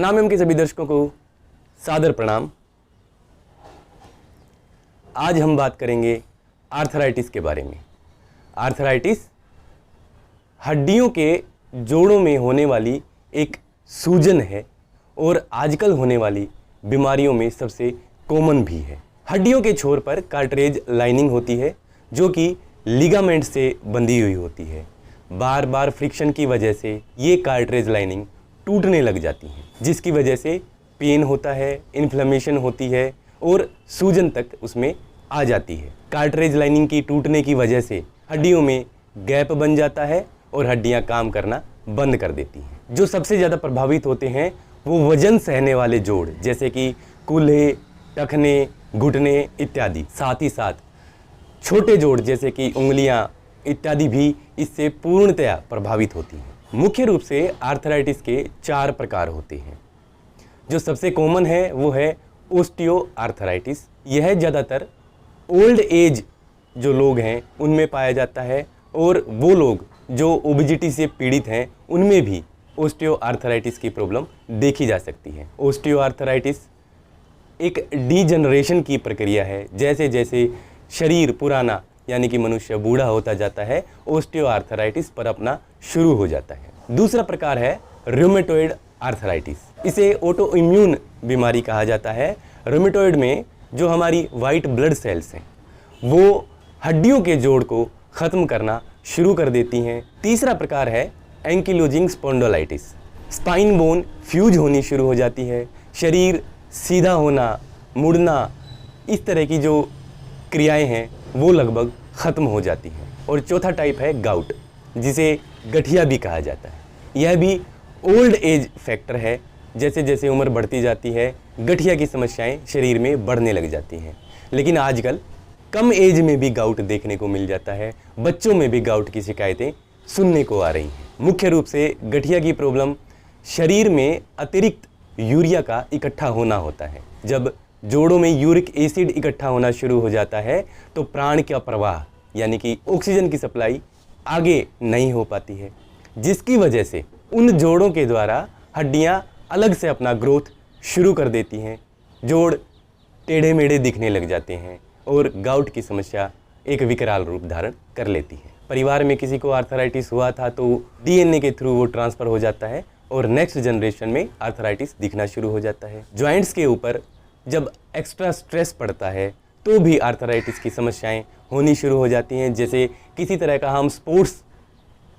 अनामिम के सभी दर्शकों को सादर प्रणाम। आज हम बात करेंगे आर्थराइटिस के बारे में। आर्थराइटिस हड्डियों के जोड़ों में होने वाली एक सूजन है और आजकल होने वाली बीमारियों में सबसे कॉमन भी है। हड्डियों के छोर पर कार्ट्रेज लाइनिंग होती है जो कि लिगामेंट से बंधी हुई होती है। बार बार फ्रिक्शन की वजह से ये कार्ट्रेज लाइनिंग टूटने लग जाती है, जिसकी वजह से पेन होता है, इन्फ्लेमेशन होती है और सूजन तक उसमें आ जाती है। कार्ट्रेज लाइनिंग की टूटने की वजह से हड्डियों में गैप बन जाता है और हड्डियां काम करना बंद कर देती हैं। जो सबसे ज़्यादा प्रभावित होते हैं वो वजन सहने वाले जोड़, जैसे कि कूल्हे, टखने, घुटने इत्यादि। साथ ही साथ छोटे जोड़ जैसे कि उंगलियां इत्यादि भी इससे पूर्णतया प्रभावित होती हैं। मुख्य रूप से आर्थराइटिस के 4 प्रकार होते हैं। जो सबसे कॉमन है वो है ओस्टियोआर्थराइटिस। यह ज़्यादातर ओल्ड एज जो लोग हैं उनमें पाया जाता है और वो लोग जो ओबेसिटी से पीड़ित हैं उनमें भी ओस्टियोआर्थराइटिस की प्रॉब्लम देखी जा सकती है। ओस्टियोआर्थराइटिस एक डीजनरेशन की प्रक्रिया है। जैसे जैसे शरीर पुराना यानी कि मनुष्य बूढ़ा होता जाता है, ओस्टियोआर्थराइटिस पर अपना शुरू हो जाता है। दूसरा प्रकार है रूमेटॉइड आर्थराइटिस। इसे ऑटो इम्यून बीमारी कहा जाता है। रूमेटॉइड में जो हमारी वाइट ब्लड सेल्स हैं वो हड्डियों के जोड़ को ख़त्म करना शुरू कर देती हैं। तीसरा प्रकार है एंकिलोजिंग स्पॉन्डिलोलाइटिस। स्पाइन बोन फ्यूज होनी शुरू हो जाती है, शरीर सीधा होना, मुड़ना, इस तरह की जो क्रियाएं हैं वो लगभग ख़त्म हो जाती हैं। और चौथा टाइप है गाउट, जिसे गठिया भी कहा जाता है। यह भी ओल्ड एज फैक्टर है। जैसे जैसे उम्र बढ़ती जाती है गठिया की समस्याएं शरीर में बढ़ने लग जाती हैं। लेकिन आजकल कम एज में भी गाउट देखने को मिल जाता है। बच्चों में भी गाउट की शिकायतें सुनने को आ रही हैं। मुख्य रूप से गठिया की प्रॉब्लम शरीर में अतिरिक्त यूरिया का इकट्ठा होना होता है। जब जोड़ों में यूरिक एसिड इकट्ठा होना शुरू हो जाता है तो प्राण का प्रवाह यानी कि ऑक्सीजन की सप्लाई आगे नहीं हो पाती है, जिसकी वजह से उन जोड़ों के द्वारा हड्डियां अलग से अपना ग्रोथ शुरू कर देती हैं। जोड़ टेढ़े मेढ़े दिखने लग जाते हैं और गाउट की समस्या एक विकराल रूप धारण कर लेती है। परिवार में किसी को आर्थराइटिस हुआ था तो डीएनए के थ्रू वो ट्रांसफ़र हो जाता है और नेक्स्ट जनरेशन में आर्थराइटिस दिखना शुरू हो जाता है। जॉइंट्स के ऊपर जब एक्स्ट्रा स्ट्रेस पड़ता है तो भी आर्थराइटिस की समस्याएं होनी शुरू हो जाती हैं। जैसे किसी तरह का हम स्पोर्ट्स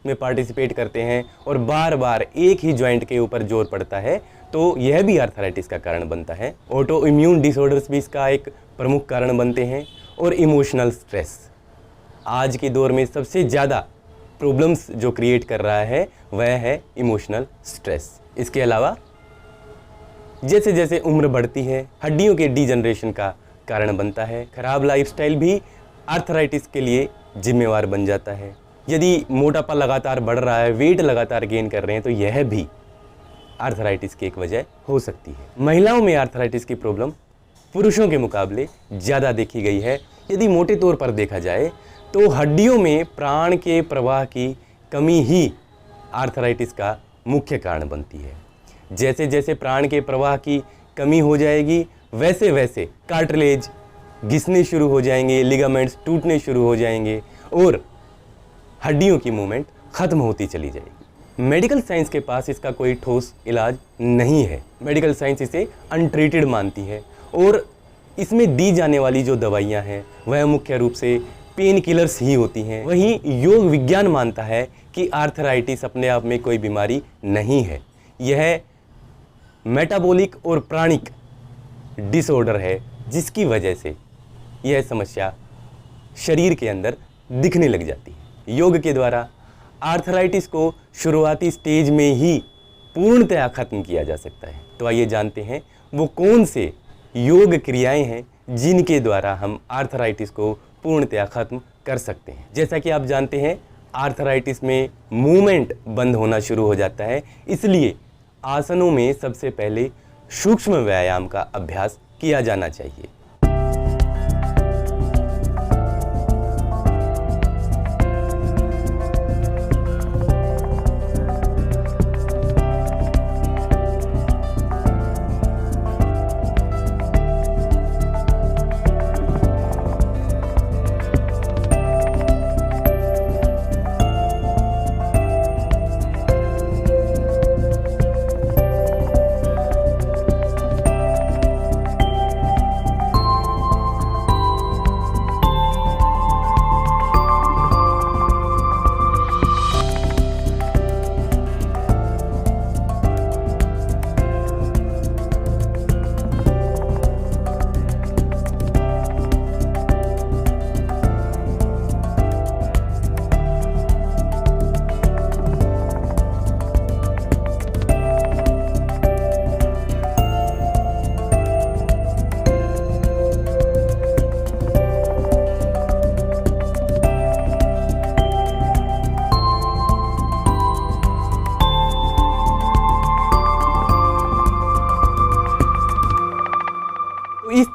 में पार्टिसिपेट करते हैं और बार बार एक ही जॉइंट के ऊपर जोर पड़ता है तो यह भी आर्थराइटिस का कारण बनता है। ऑटो इम्यून डिसऑर्डर्स भी इसका एक प्रमुख कारण बनते हैं। और इमोशनल स्ट्रेस आज के दौर में सबसे ज़्यादा प्रॉब्लम्स जो क्रिएट कर रहा है वह है इमोशनल स्ट्रेस। इसके अलावा जैसे जैसे उम्र बढ़ती है हड्डियों के डीजनरेशन का कारण बनता है। खराब लाइफस्टाइल भी आर्थराइटिस के लिए जिम्मेवार बन जाता है। यदि मोटापा लगातार बढ़ रहा है, वेट लगातार गेन कर रहे हैं तो यह भी आर्थराइटिस की एक वजह हो सकती है। महिलाओं में आर्थराइटिस की प्रॉब्लम पुरुषों के मुकाबले ज़्यादा देखी गई है। यदि मोटे तौर पर देखा जाए तो हड्डियों में प्राण के प्रवाह की कमी ही आर्थराइटिस का मुख्य कारण बनती है। जैसे जैसे प्राण के प्रवाह की कमी हो जाएगी वैसे वैसे कार्टिलेज घिसने शुरू हो जाएंगे, लिगामेंट्स टूटने शुरू हो जाएंगे और हड्डियों की मूवमेंट ख़त्म होती चली जाएगी। मेडिकल साइंस के पास इसका कोई ठोस इलाज नहीं है। मेडिकल साइंस इसे अनट्रीटेड मानती है और इसमें दी जाने वाली जो दवाइयाँ हैं वह मुख्य रूप से पेन किलर्स ही होती हैं। वहीं योग विज्ञान मानता है कि आर्थराइटिस अपने आप में कोई बीमारी नहीं है, यह मेटाबॉलिक और प्राणिक डिसऑर्डर है जिसकी वजह से यह समस्या शरीर के अंदर दिखने लग जाती है। योग के द्वारा आर्थराइटिस को शुरुआती स्टेज में ही पूर्णतया खत्म किया जा सकता है। तो आइए जानते हैं वो कौन से योग क्रियाएं हैं जिनके द्वारा हम आर्थराइटिस को पूर्णतया खत्म कर सकते हैं। जैसा कि आप जानते हैं आर्थराइटिस में मूवमेंट बंद होना शुरू हो जाता है, इसलिए आसनों में सबसे पहले सूक्ष्म व्यायाम का अभ्यास किया जाना चाहिए।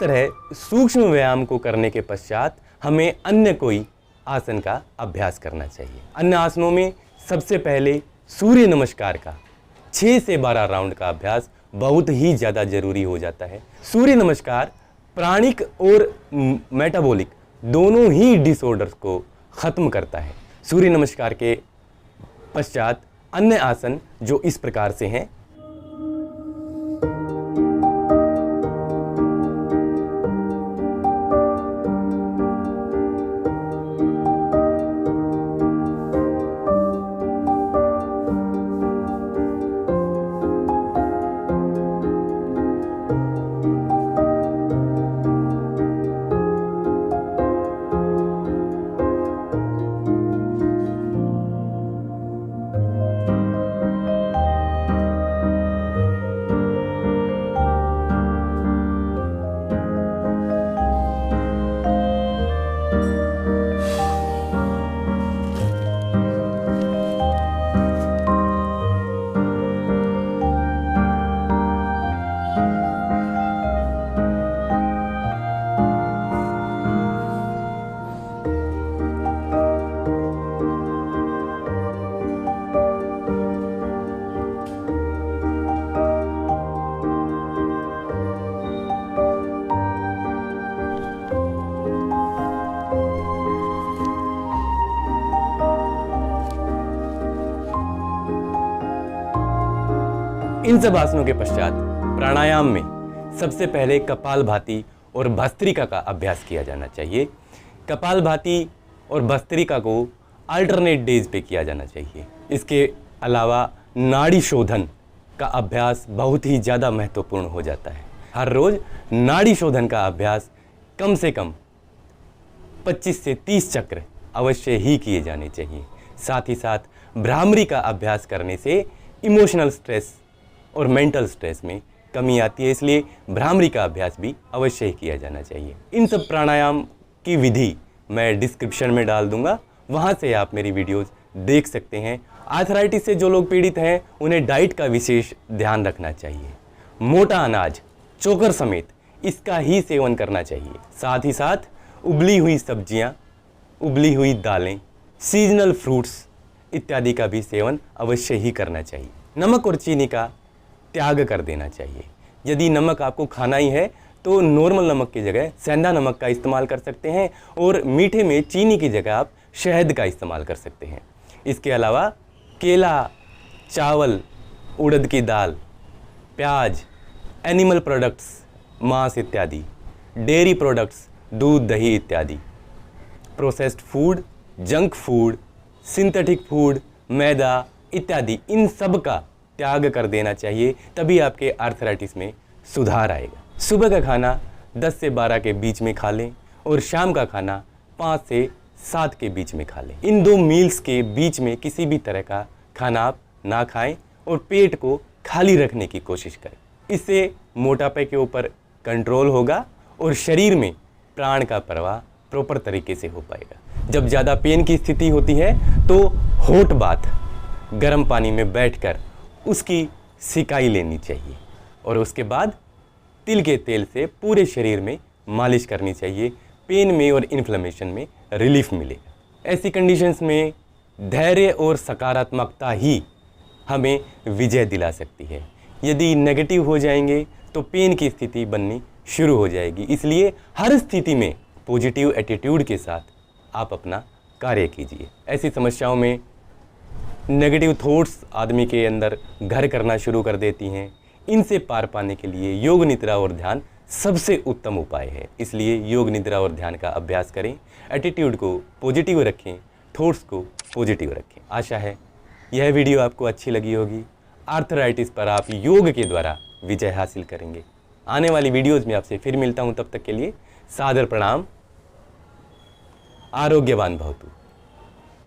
तरह सूक्ष्म व्यायाम को करने के पश्चात हमें अन्य कोई आसन का अभ्यास करना चाहिए। अन्य आसनों में सबसे पहले सूर्य नमस्कार का 6 से 12 राउंड का अभ्यास बहुत ही ज़्यादा जरूरी हो जाता है। सूर्य नमस्कार प्राणिक और मेटाबॉलिक दोनों ही डिसऑर्डर्स को ख़त्म करता है। सूर्य नमस्कार के पश्चात अन्य आसन जो इस प्रकार से हैं। इन सब आसनों के पश्चात प्राणायाम में सबसे पहले कपालभाति और भस्त्रिका का अभ्यास किया जाना चाहिए। कपालभाति और भस्त्रिका को अल्टरनेट डेज पे किया जाना चाहिए। इसके अलावा नाड़ी शोधन का अभ्यास बहुत ही ज़्यादा महत्वपूर्ण हो जाता है। हर रोज़ नाड़ी शोधन का अभ्यास कम से कम 25 से 30 चक्र अवश्य ही किए जाने चाहिए। साथ ही साथ भ्रामरी का अभ्यास करने से इमोशनल स्ट्रेस और मेंटल स्ट्रेस में कमी आती है, इसलिए भ्रामरी का अभ्यास भी अवश्य ही किया जाना चाहिए। इन सब प्राणायाम की विधि मैं डिस्क्रिप्शन में डाल दूंगा, वहां से आप मेरी वीडियोस देख सकते हैं। आर्थराइटिस से जो लोग पीड़ित हैं उन्हें डाइट का विशेष ध्यान रखना चाहिए। मोटा अनाज, चोकर समेत इसका ही सेवन करना चाहिए। साथ ही साथ उबली हुई सब्जियां, उबली हुई दालें, सीजनल फ्रूट्स इत्यादि का भी सेवन अवश्य ही करना चाहिए। नमक और चीनी का त्याग कर देना चाहिए। यदि नमक आपको खाना ही है तो नॉर्मल नमक की जगह सेंधा नमक का इस्तेमाल कर सकते हैं और मीठे में चीनी की जगह आप शहद का इस्तेमाल कर सकते हैं। इसके अलावा केला, चावल, उड़द की दाल, प्याज, एनिमल प्रोडक्ट्स, मांस इत्यादि, डेयरी प्रोडक्ट्स, दूध, दही इत्यादि, processed food, junk food, synthetic food, मैदा इत्यादि, इन सब का त्याग कर देना चाहिए, तभी आपके आर्थराइटिस में सुधार आएगा। सुबह का खाना 10 से 12 के बीच में खा लें और शाम का खाना 5 से 7 के बीच में खा लें। इन 2 मील्स के बीच में किसी भी तरह का खाना आप ना खाएं और पेट को खाली रखने की कोशिश करें। इससे मोटापे के ऊपर कंट्रोल होगा और शरीर में प्राण का प्रवाह प्रॉपर तरीके से हो पाएगा। जब ज़्यादा पेन की स्थिति होती है तो हॉट बाथ, गर्म पानी में बैठकर उसकी सिकाई लेनी चाहिए और उसके बाद तिल के तेल से पूरे शरीर में मालिश करनी चाहिए। पेन में और इन्फ्लेमेशन में रिलीफ मिलेगा। ऐसी कंडीशंस में धैर्य और सकारात्मकता ही हमें विजय दिला सकती है। यदि नेगेटिव हो जाएंगे तो पेन की स्थिति बननी शुरू हो जाएगी। इसलिए हर स्थिति में पॉजिटिव एटीट्यूड के साथ आप अपना कार्य कीजिए। ऐसी समस्याओं में नेगेटिव थॉट्स आदमी के अंदर घर करना शुरू कर देती हैं। इनसे पार पाने के लिए योग निद्रा और ध्यान सबसे उत्तम उपाय है। इसलिए योग निद्रा और ध्यान का अभ्यास करें, एटीट्यूड को पॉजिटिव रखें, थॉट्स को पॉजिटिव रखें। आशा है यह वीडियो आपको अच्छी लगी होगी। आर्थराइटिस पर आप योग के द्वारा विजय हासिल करेंगे। आने वाली वीडियोज़ में आपसे फिर मिलता हूँ, तब तक के लिए सादर प्रणाम। आरोग्यवान भवतु।